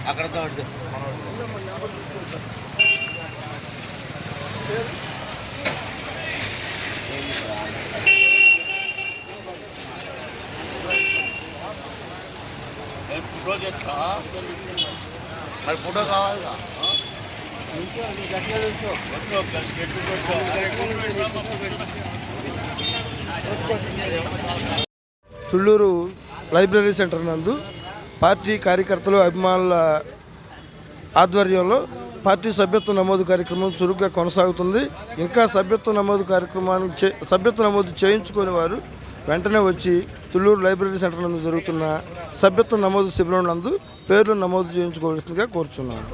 అక్కడ మరి ఫోటో కావాలిగా తుళ్ళూరు లైబ్రరీ సెంటర్ నందు పార్టీ కార్యకర్తలు అభిమానుల ఆధ్వర్యంలో పార్టీ సభ్యత్వ నమోదు కార్యక్రమం చురుగ్గా కొనసాగుతుంది. ఇంకా సభ్యత్వ నమోదు చేయించుకునే వారు వెంటనే వచ్చి తుళ్ళూరు లైబ్రరీ సెంటర్ నందు జరుగుతున్న సభ్యత్వ నమోదు శిబిరం నందు పేర్లు నమోదు చేయించుకోవాల్సిందిగా కోరుచున్నాను.